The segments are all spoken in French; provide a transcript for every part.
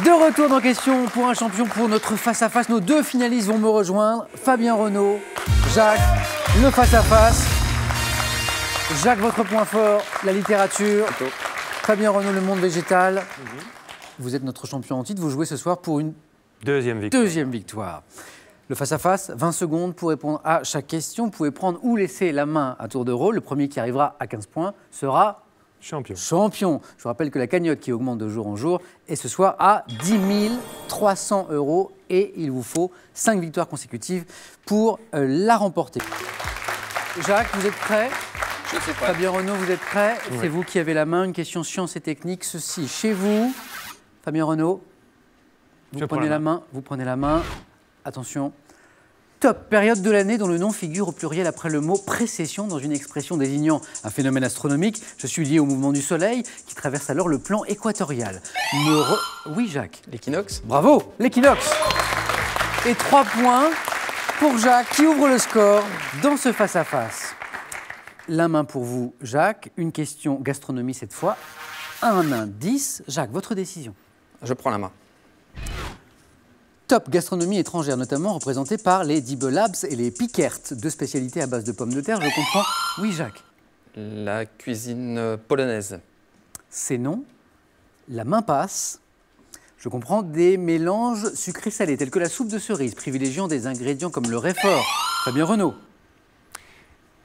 De retour dans Question pour un champion pour notre face-à-face. Nos deux finalistes vont me rejoindre. Fabien Renaud, Jacques, le face-à-face. Jacques, votre point fort, la littérature. Fabien Renaud, le monde végétal. Vous êtes notre champion en titre. Vous jouez ce soir pour une deuxième victoire. Le face-à-face, 20 secondes pour répondre à chaque question. Vous pouvez prendre ou laisser la main à tour de rôle. Le premier qui arrivera à 15 points sera champion. Je vous rappelle que la cagnotte qui augmente de jour en jour est ce soir à 10 300 € et il vous faut 5 victoires consécutives pour la remporter. Jacques, vous êtes prêt? Je suis prêt. Fabien Renaud, vous êtes prêt? Oui. C'est vous qui avez la main. Une question science et technique. Ceci, chez vous. Fabien Renaud, vous prenez la main. Vous prenez la main. Attention. Top, période de l'année dont le nom figure au pluriel après le mot précession dans une expression désignant un phénomène astronomique. Je suis lié au mouvement du Soleil qui traverse alors le plan équatorial. Oui, Jacques. L'équinoxe. Bravo, l'équinoxe. Et 3 points pour Jacques qui ouvre le score dans ce face-à-face. La main pour vous, Jacques. Une question gastronomie cette fois. Un indice. Jacques, votre décision. Je prends la main. Top gastronomie étrangère, notamment représentée par les Dibble Labs et les Pickert, deux spécialités à base de pommes de terre. Je comprends. Oui, Jacques. La cuisine polonaise. C'est non. La main passe. Je comprends des mélanges sucrés-salés, tels que la soupe de cerise, privilégiant des ingrédients comme le réfort. Fabien Renaud.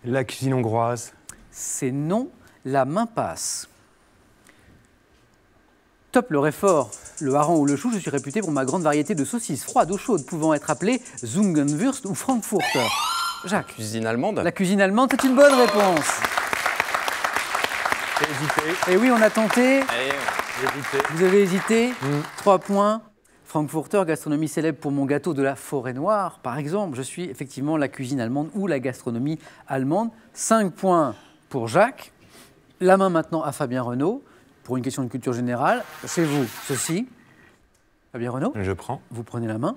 La cuisine hongroise. C'est non. La main passe. Top, le réfort, le hareng ou le chou, je suis réputé pour ma grande variété de saucisses froides ou chaudes, pouvant être appelées Zungenwurst ou Frankfurter. Jacques. Cuisine allemande. La cuisine allemande, c'est une bonne réponse. J'ai hésité. Et oui, on a tenté. J'ai hésité. Vous avez hésité. 3 points. Frankfurter, gastronomie célèbre pour mon gâteau de la forêt noire, par exemple. Je suis effectivement la cuisine allemande ou la gastronomie allemande. 5 points pour Jacques. La main maintenant à Fabien Renaud. Pour une question de culture générale, c'est vous, ceci. Fabien Renaud, Je prends. vous prenez la main.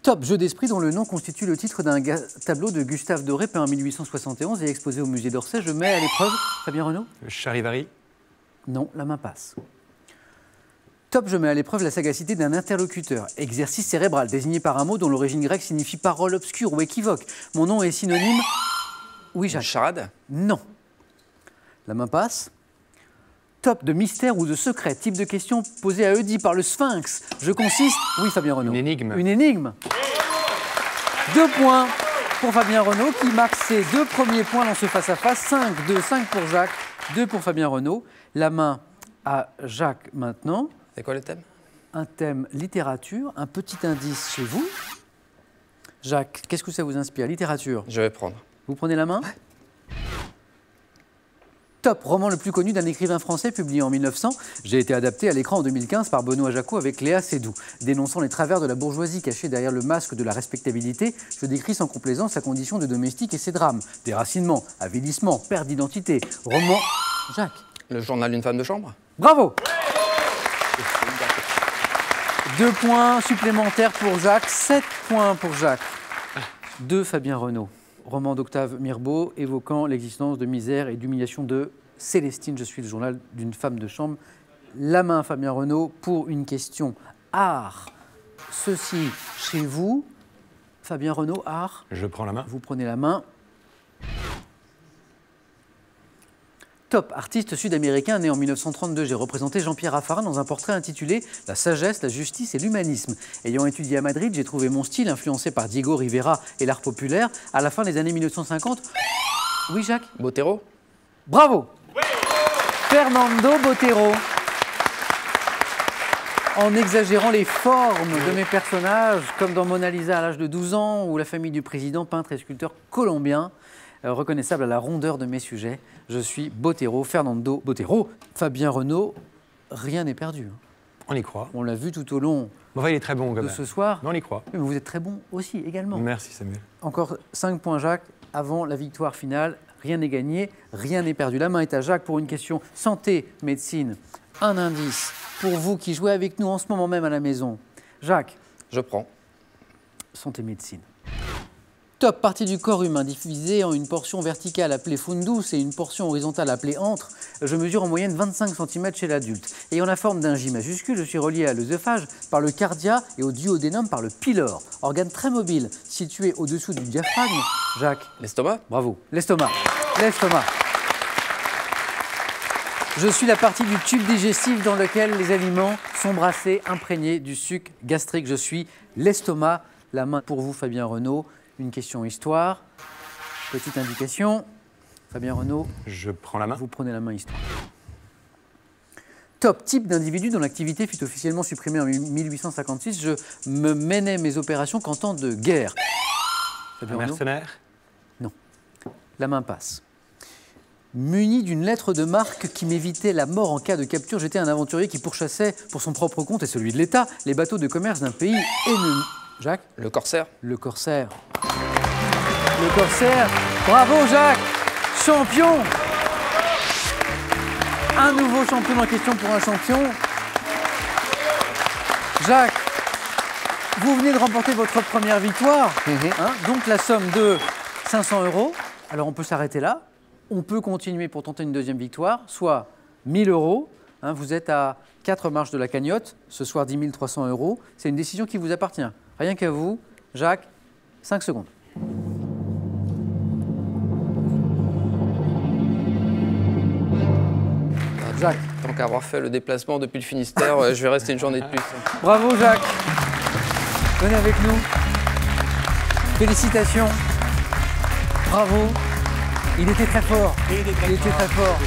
Top, jeu d'esprit dont le nom constitue le titre d'un tableau de Gustave Doré peint en 1871 et exposé au musée d'Orsay. Je mets à l'épreuve Fabien Renaud. Charivari. Non, la main passe. Top, je mets à l'épreuve la sagacité d'un interlocuteur. Exercice cérébral, désigné par un mot dont l'origine grecque signifie parole obscure ou équivoque. Mon nom est synonyme. Oui, Jacques. Charade. Non. La main passe. Top, de mystère ou de secret. Type de question posée à Oedipe par le Sphinx. Je consiste. Oui, Fabien Renaud. Une énigme. Une énigme. 2 points pour Fabien Renaud qui marque ses 2 premiers points dans ce face-à-face. 5-2, 5 pour Jacques, 2 pour Fabien Renaud. La main à Jacques maintenant. C'est quoi le thème? Un thème littérature, un petit indice chez vous. Jacques, qu'est-ce que ça vous inspire? Littérature. Je vais prendre. Vous prenez la main? Top, roman le plus connu d'un écrivain français publié en 1900. J'ai été adapté à l'écran en 2015 par Benoît Jacot avec Léa Seydoux. Dénonçant les travers de la bourgeoisie cachée derrière le masque de la respectabilité, je décris sans complaisance sa condition de domestique et ses drames. Déracinement, avilissement, perte d'identité. Roman... Jacques. Le journal d'une femme de chambre. Bravo! 2 points supplémentaires pour Jacques, 7 points pour Jacques. 2 Fabien Renaud. Roman d'Octave Mirbeau évoquant l'existence de misère et d'humiliation de Célestine. Je suis le journal d'une femme de chambre. La main Fabien Renaud pour une question art. Ceci chez vous. Fabien Renaud, art. Je prends la main. Vous prenez la main. Top, artiste sud-américain né en 1932. J'ai représenté Jean-Pierre Raffarin dans un portrait intitulé « La sagesse, la justice et l'humanisme ». Ayant étudié à Madrid, j'ai trouvé mon style influencé par Diego Rivera et l'art populaire. À la fin des années 1950... Oui, Jacques? Botero. Bravo! Fernando Botero. En exagérant les formes de mes personnages, comme dans Mona Lisa à l'âge de 12 ans, ou la famille du président, peintre et sculpteur colombien, reconnaissable à la rondeur de mes sujets. Je suis Botero, Fernando Botero. Fabien Renaud, rien n'est perdu. On y croit. On l'a vu tout au long Enfin, il est très bon, quand de même. ce soir. Mais on y croit. Mais vous êtes très bon aussi, également. Merci, Samuel. Encore 5 points, Jacques, avant la victoire finale. Rien n'est gagné, rien n'est perdu. La main est à Jacques pour une question santé, médecine. Un indice pour vous qui jouez avec nous en ce moment même à la maison. Jacques. Je prends. Santé, médecine. Top, partie du corps humain divisée en une portion verticale appelée fundus et une portion horizontale appelée antre. Je mesure en moyenne 25 cm chez l'adulte. Ayant la forme d'un J majuscule, je suis relié à l'œsophage par le cardia et au duodénum par le pylore. Organe très mobile, situé au-dessous du diaphragme. Jacques. L'estomac? Bravo. L'estomac. L'estomac. Je suis la partie du tube digestif dans lequel les aliments sont brassés, imprégnés du suc gastrique. Je suis l'estomac. La main pour vous, Fabien Renaud. Une question histoire. Petite indication. Fabien Renaud. Je prends la main. Vous prenez la main histoire. Top, type d'individu dont l'activité fut officiellement supprimée en 1856. Je me menais mes opérations qu'en temps de guerre. Fabien Un Renaud. mercenaire. Non. La main passe. Muni d'une lettre de marque qui m'évitait la mort en cas de capture, j'étais un aventurier qui pourchassait pour son propre compte et celui de l'État les bateaux de commerce d'un pays ennemi. Jacques? Le corsaire? Le corsaire. Le corsaire. Bravo Jacques. Champion. Un nouveau champion en question pour un champion. Jacques, vous venez de remporter votre première victoire. Hein, donc la somme de 500 €. Alors on peut s'arrêter là. On peut continuer pour tenter une deuxième victoire, soit 1000 €. Hein, vous êtes à 4 marches de la cagnotte. Ce soir, 10 300 €. C'est une décision qui vous appartient. Rien qu'à vous. Jacques, 5 secondes. Jacques. Tant qu'à avoir fait le déplacement depuis le Finistère, je vais rester une journée de plus. Bravo Jacques. Venez avec nous. Félicitations. Bravo. Il était très fort. Il était très fort.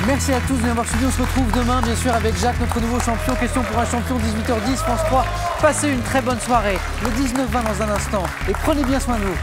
Merci à tous de nous avoir suivis. On se retrouve demain, bien sûr, avec Jacques, notre nouveau champion. Question pour un champion, 18h10, France 3. Passez une très bonne soirée. Le 19-20 dans un instant. Et prenez bien soin de vous.